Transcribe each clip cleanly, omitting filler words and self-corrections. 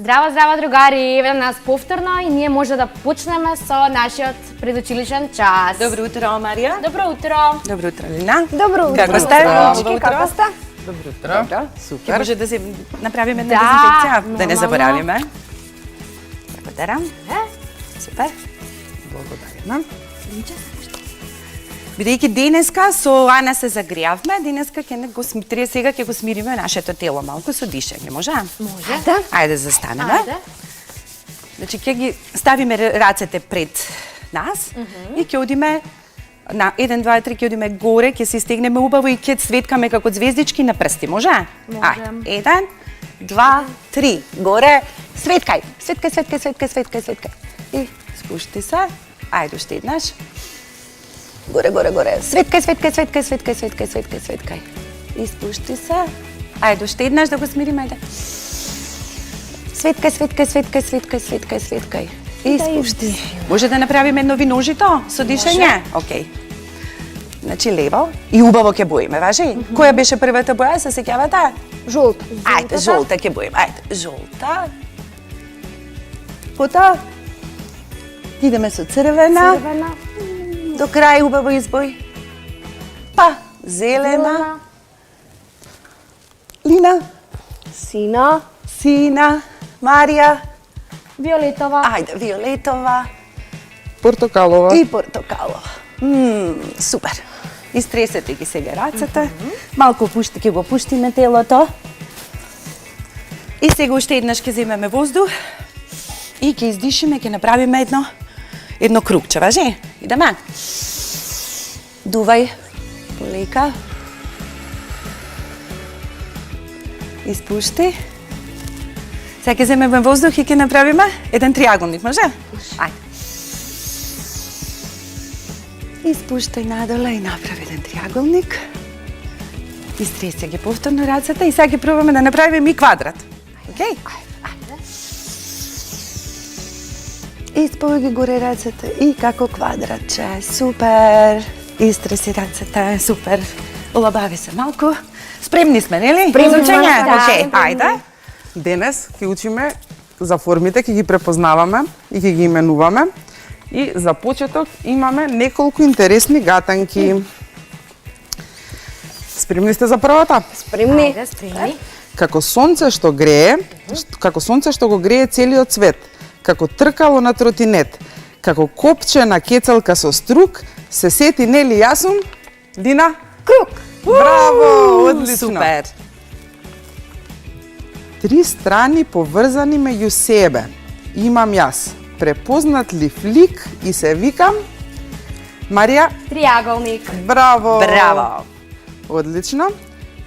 Здраво, здраво, другари! Еве нас повторно и ние може да почнеме со нашиот предучилишен час. Добро утро, Марија. Добро утро! Добро утро, Лина. Добро утро! Како сте? Како сте? Добро утро. Добро. Супер. Може да се направиме една Да, дезинфекција, да не нормално. заборавиме. Благодарам. Супер. Благодарам. Бидејќи денеска со Ана се загреавме, денеска сега ќе го смириме нашето тело малку со дишење, може? Може. Ајде застанеме. Ајде. Значи ќе ги ставиме рацете пред нас и ќе одиме на 1, 2, 3 ќе одиме горе, ќе се стегнеме убаво и ќе цветкаме како звездички на прсти, може? Може. 1, 2, 3, горе, светкај, светкај, светкај, светкај, светкај, светкај. И спушти се, ајде уште еднаш. Горе, горе, горе, светкај, светкај, светкај, светкај, светкај, светкај, светкај. И спушти се, ајде уште еднаш да го смириме, ајде. Светкај, светкај, светкај, светкај, светкај, светкај. И спушти. Може да направиме едно виножито со дишење? Океј. Значи лево и убаво ќе боиме, важи? Која беше првата боја, се сеќавате? Жолта. Ајде, жолта ќе боиме. Ајде, жолта. Потоа идеме со црвена. Црвена. До крај убаво избој. Па, зелена. Лина. Сина. Сина. Марија. Виолетова. Ајде, виолетова. Портокалова. И портокалова. Супер. Истресете ги сега рацете. Малку пушти, ќе го пуштиме телото. И сега уште еднаш ќе земеме воздух. И ќе издишиме, ќе направиме едно кругче, важи? Идеме. Дувај, полека. Испушти. Сега ќе земеме воздух и ќе направиме еден триаголник, може? Ајде. Испуштај надоле и направи еден триаголник. Истреси ги повторно рацете и сега ќе пробаме да направиме и квадрат. Океј? Испој ги горе рацете и како квадратче. Супер! Истреси рацете, супер. Улабави се малку. Спремни сме, нели? Спремни сме, Учење? да. Океј, ајде. Денес ќе учиме за формите, ќе ги препознаваме и ќе ги именуваме. И за почеток имаме неколку интересни гатанки. Спремни сте за првата? Спремни. Ајде, спремни. Како сонце што грее, како сонце што го грее целиот свет, како тркало на тротинет, како копче на кецалка со струк, се сети нели јасун? Дина? Круг. Браво, одлично. Супер. Три страни поврзани меѓу себе. Имам јас препознатлив лик и се викам Марија. Триаголник. Браво! Браво. Одлично.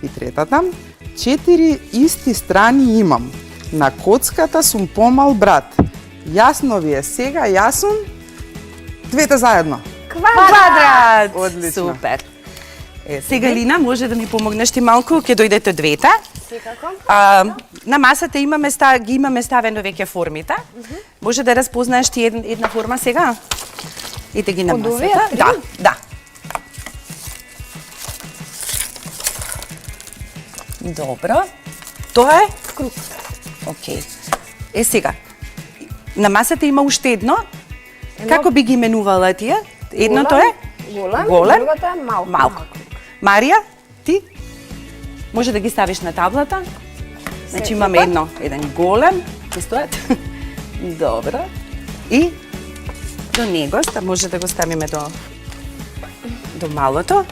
И третата. Четири исти страни имам. На коцката сум помал брат. Јасно ви е сега, јасун? Двете заедно. Квадрат. Одлично. Супер. Сега, Лина, може да ми помогнеш ти малку, ќе дојдете двете. Секако. На масата ги имаме ставено веќе формите. Може да разпознаеш ти една форма сега? Ете ги на Од овие масата. три? Да, да. Добро. Тоа е? Круг. Океј. Сега, на масата има уште едно. Како би ги именувала тие? Едното е? Голем. Голем. Другото е малку. Малку. Марија, ти? Може да ги ставиш на таблата. Значи имаме еден голем. Ќе стојат. Добро. И до него може да го ставиме до малото.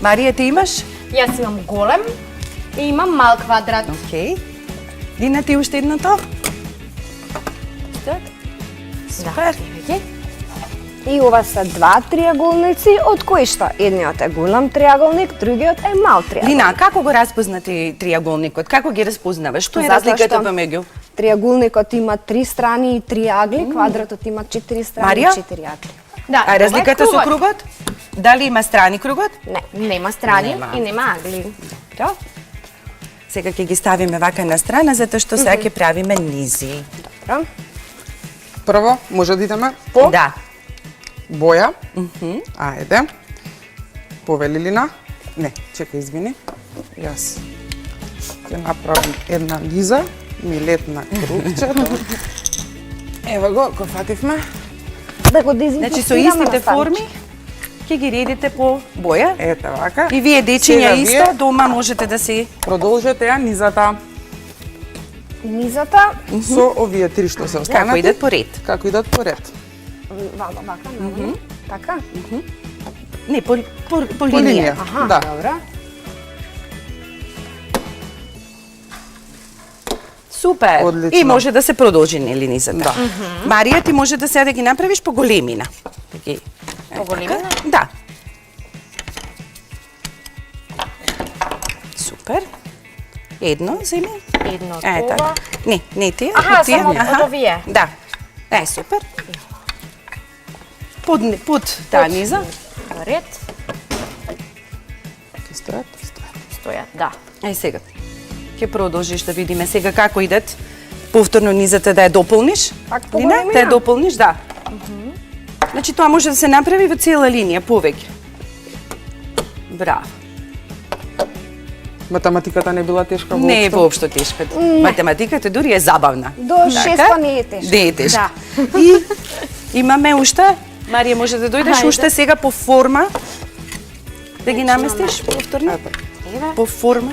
Марија, ти имаш? Јас имам голем и имам мал квадрат. Океј. Лина, ти уште едното? Стојат. Супер. И ова се два триаголници, од кои што едниот е голем триаголник, другиот е мал триаголник. Лина, како го распозна триаголникот? Како ги разпознаваш? Што е Затоа разликата што помеѓу? Триаголникот има 3 страни и 3 агли, квадратот има 4 страни Марија? и 4 агли. Да, А разликата со кругот? Дали има страни кругот? Нема страни Нема. и нема агли. Добро. Сега ќе ги ставиме вака на страна, затоа што сега ќе правиме низи. Добро. Прво, може да идеме по Да. боја. Ајде. Повели Лина. Не, чекај, извини. Јас ќе направам една лиза милет на крупчето. Ево го, го фативме. Да го Значи со дезинфектираме истите на станче. форми ќе ги редите по боја. Ете вака. И вие дечиња Сега исто вие дома можете да си продолжете ја низата Низата, со овие три што се останати. како идат по ред. Како идат по ред. вака, наваму. Така? Не, по По линија. линија. Аха, Да. добро. Супер. Одлично. И може да се продолжи нели низата. Да. Марија, ти може да сега да ги направиш по големина. Таки. По големина? Да. Супер. Едно земи. Едно од Така. ова. Не тие, Аха, од тие. само од овие. Да. Супер. Под таа низа. Во ред. Ќе стојат? Стојат, да. Сега. Ќе продолжиш да видиме сега како идат. Повторно низата да ја дополниш. Пак по Лина, големина? да ја дополниш, да. Значи тоа може да се направи во цела линија, повеќе. Браво. Математиката не била тешка воопшто. Не е воопшто тешка. Математиката дури е забавна. До 6 не е тешко. Не е тешка. Да. И имаме уште, Марија може да дојдеш Хајде. уште сега по форма. Да ги наместиш повторно. Еве. По форма.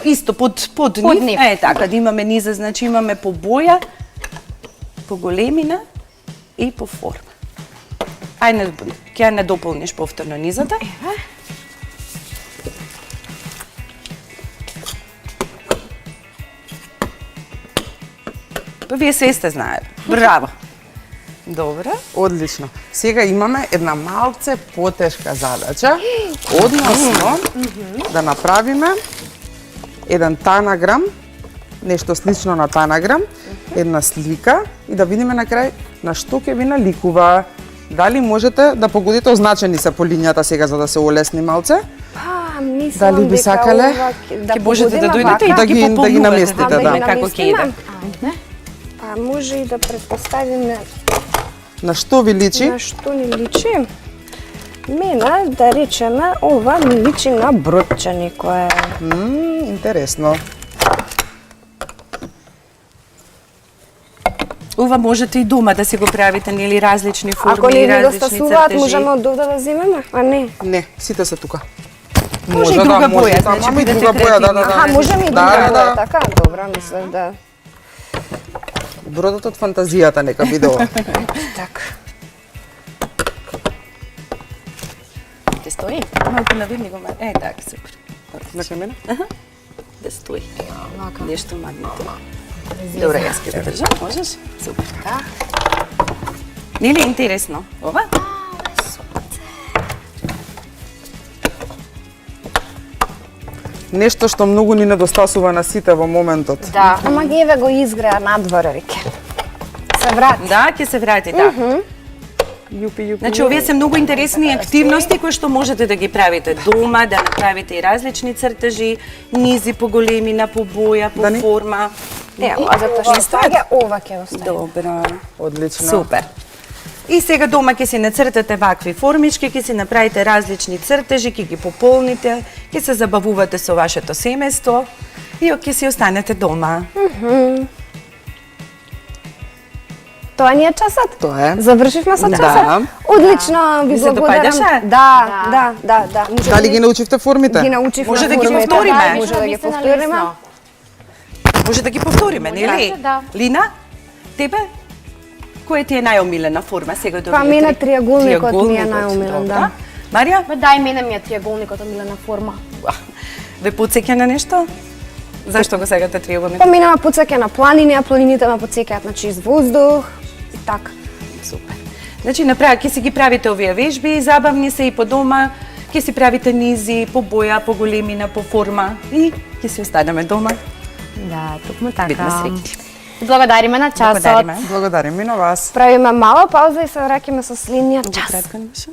Исто под Под нив. нив. Така, да имаме низа, значи имаме по боја, по големина и по форма. Ајде, ќе ја не дополниш повторно низата. Па вие све сте знаеле. Браво. Добро. Одлично. Сега имаме една малце потешка задача, односно да направиме еден танаграм, нешто слично на танаграм, една слика и да видиме на крај на што ќе ви наликува. Дали можете да погодите, означени се по линијата сега за да се олесни малце? Па, мислам Дали би дека сакале? ова Ќе можете да погодиме дојдете и вака. да ги пополнувате, наместите, да. видиме како ќе иде. наместиме. Па може и да предпоставиме На што ви личи? на што ни личи. Мене, да речеме, ова ми личи на бродче некое. Интересно. Ова можете и дома да си го правите, нели, различни форми, Ако не ви различни достасуваат, цртежи. можеме од овде да земеме, а не. Не, сите се тука. Може и друга боја, да, значи мама и бидете друга боја, да, да, креативни. да. Аха, можеме и Да, друга да, боја, да. така? Добра, мислев да. Бродот од фантазијата нека биде ова. Така. Ќе стои? Малку навидни го ма. Така, супер. Нека мене? Да стои. Нешто магнитно. Добро, јас ќе го држам, можеш? Супер. Нели е интересно? Ова? Нешто што многу ни недостасува на сите во моментот. Да. Ама ги еве го изгреа надвор, веќе. Се врати. Да, ќе се врати, да. Јупи, јупи. Значи, овие се многу интересни активности кои што можете да ги правите дома, да направите и различни цртежи, низи по големина, по боја, по Дани? форма. А затоа што стаѓа, ова ќе остави. Добро. Одлично. Супер. И сега дома ќе си нацртате вакви формички, ќе си направите различни цртежи, ќе ги пополните, ќе се забавувате со вашето семејство и ќе си останете дома. Тоа ни е часот? Тоа е. Завршивме со Да. часот? Одлично, ви Ви се благодарам. допаѓаше? Да. Може Дали ги научивте формите? ги научивме Може да ги формите, повториме? Може да ги Вистина повториме. лесно. Може да ги повториме, нели? Да. Лина, тебе? Која ти е најомилена форма сега до Па, мене триаголникот ми е најомилен, да. Марија, Ма дај мене ми е триаголникот омилена форма. ве потсеќа на нешто? Зашто го сегате триаголник? Па мене ме потсеќа на планини, а планините ме потсеќаат на чист воздух и така. Супер. Значи, направо ќе си ги правите овие вежби, забавни се и по дома, ќе си правите низи по боја, по големина, по форма и ќе си останеме дома. Да, токму така. Бидме среќни. Благодариме на часот. Благодариме. Благодарим и на вас. Правиме мала пауза и се враќаме со следниот час. Кратко, Нуша.